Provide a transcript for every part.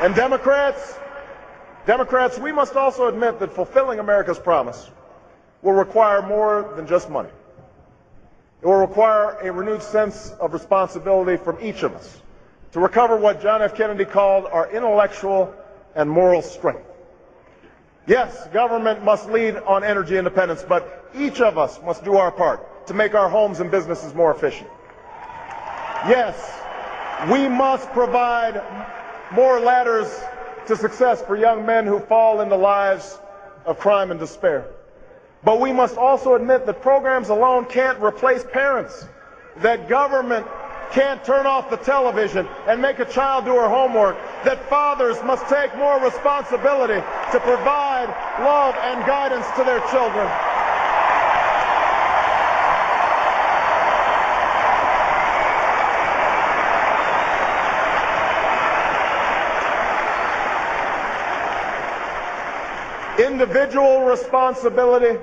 And Democrats, we must also admit that fulfilling America's promise will require more than just money. It will require a renewed sense of responsibility from each of us to recover what John F. Kennedy called our intellectual and moral strength. Yes, government must lead on energy independence, but each of us must do our part to make our homes and businesses more efficient. Yes, we must provide more ladders to success for young men who fall into lives of crime and despair. But we must also admit that programs alone can't replace parents, that government can't turn off the television and make a child do her homework, that fathers must take more responsibility to provide love and guidance to their children. Individual responsibility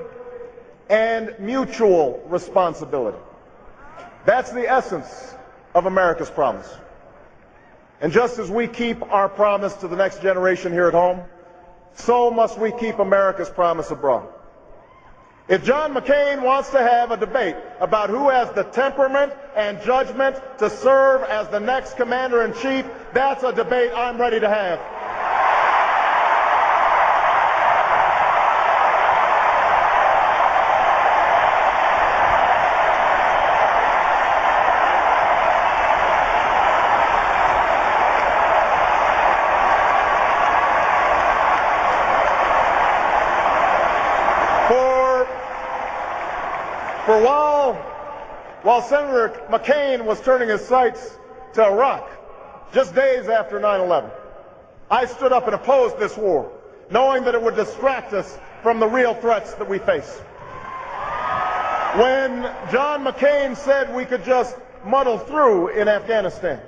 and mutual responsibility. That's the essence of America's promise. And just as we keep our promise to the next generation here at home, so must we keep America's promise abroad. If John McCain wants to have a debate about who has the temperament and judgment to serve as the next commander-in-chief, that's a debate I'm ready to have. While Senator McCain was turning his sights to Iraq just days after 9/11, I stood up and opposed this war, knowing that it would distract us from the real threats that we face. When John McCain said we could just muddle through in Afghanistan,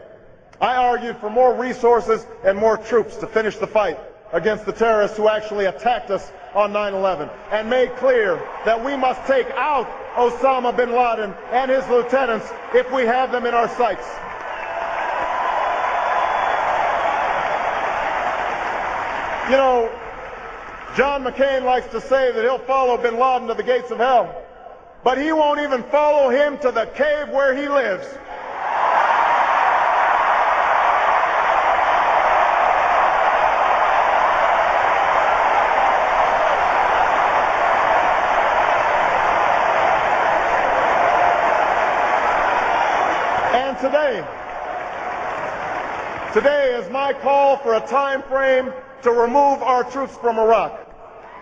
I argued for more resources and more troops to finish the fight against the terrorists who actually attacked us on 9/11, and made clear that we must take out Osama bin Laden and his lieutenants if we have them in our sights. You know, John McCain likes to say that he'll follow bin Laden to the gates of hell, but he won't even follow him to the cave where he lives. Today, as my call for a time frame to remove our troops from Iraq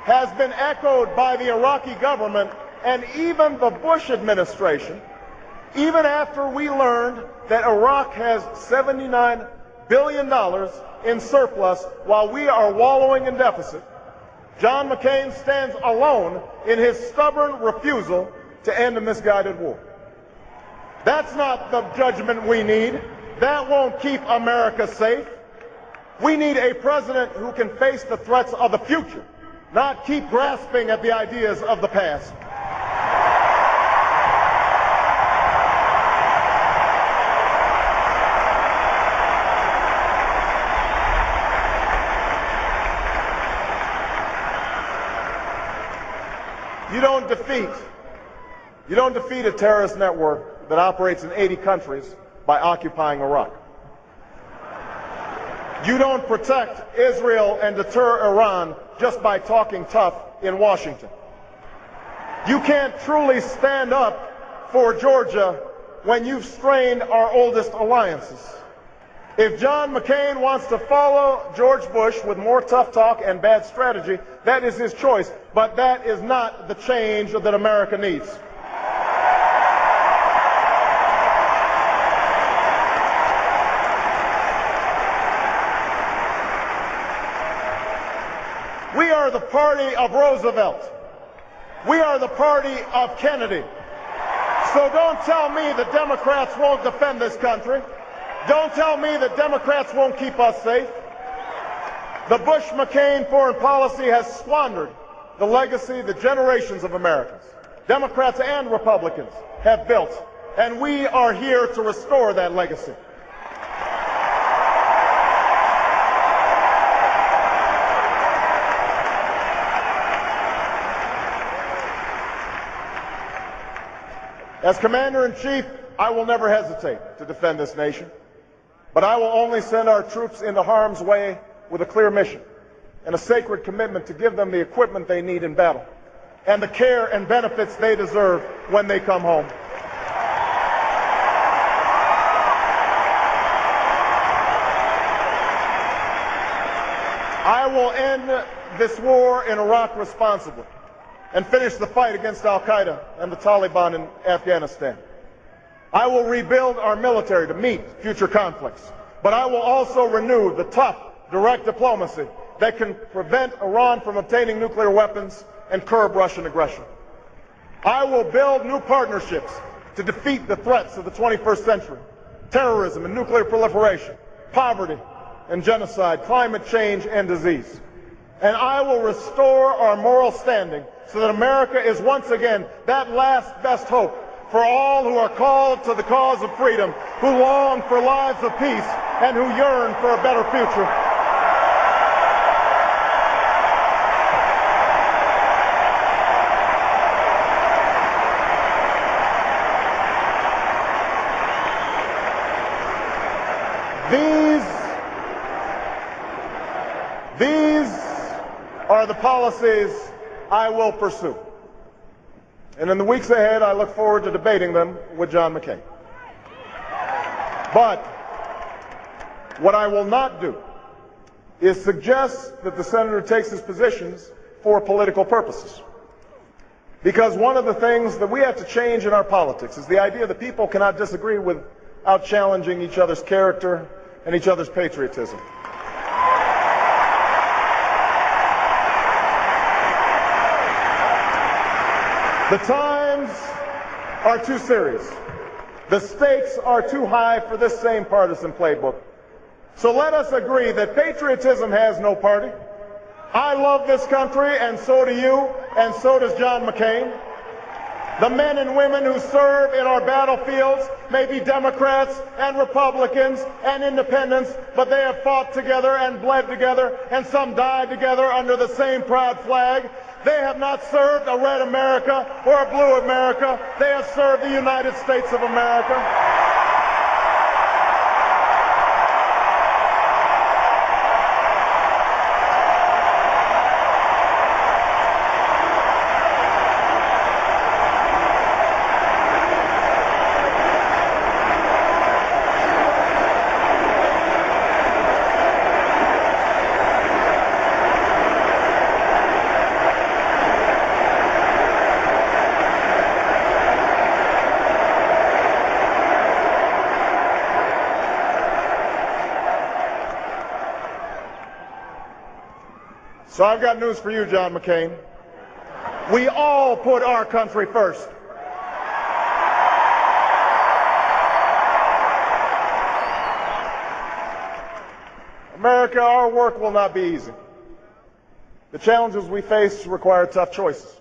has been echoed by the Iraqi government and even the Bush administration, even after we learned that Iraq has $79 billion in surplus while we are wallowing in deficit, John McCain stands alone in his stubborn refusal to end a misguided war. That's not the judgment we need. That won't keep America safe. We need a president who can face the threats of the future, not keep grasping at the ideas of the past. You don't defeat a terrorist network that operates in 80 countries by occupying Iraq. You don't protect Israel and deter Iran just by talking tough in Washington. You can't truly stand up for Georgia when you've strained our oldest alliances. If John McCain wants to follow George Bush with more tough talk and bad strategy, that is his choice, but that is not the change that America needs. We are the party of Roosevelt. We are the party of Kennedy. So don't tell me that Democrats won't defend this country. Don't tell me that Democrats won't keep us safe. The Bush-McCain foreign policy has squandered the legacy that generations of Americans, Democrats and Republicans, have built, and we are here to restore that legacy. As Commander-in-Chief, I will never hesitate to defend this nation, but I will only send our troops into harm's way with a clear mission and a sacred commitment to give them the equipment they need in battle and the care and benefits they deserve when they come home. I will end this war in Iraq responsibly and finish the fight against al-Qaeda and the Taliban in Afghanistan. I will rebuild our military to meet future conflicts, but I will also renew the tough, direct diplomacy that can prevent Iran from obtaining nuclear weapons and curb Russian aggression. I will build new partnerships to defeat the threats of the 21st century: terrorism and nuclear proliferation, poverty and genocide, climate change and disease. And I will restore our moral standing so that America is once again that last best hope for all who are called to the cause of freedom, who long for lives of peace, and who yearn for a better future. These are the policies I will pursue. And in the weeks ahead, I look forward to debating them with John McCain. But what I will not do is suggest that the senator takes his positions for political purposes. Because one of the things that we have to change in our politics is the idea that people cannot disagree without challenging each other's character and each other's patriotism. The times are too serious. The stakes are too high for this same partisan playbook. So let us agree that patriotism has no party. I love this country, and so do you, and so does John McCain. The men and women who serve in our battlefields may be Democrats and Republicans and independents, but they have fought together and bled together, and some died together under the same proud flag. They have not served a red America or a blue America. They have served the United States of America. So I've got news for you, John McCain. We all put our country first. America, our work will not be easy. The challenges we face require tough choices.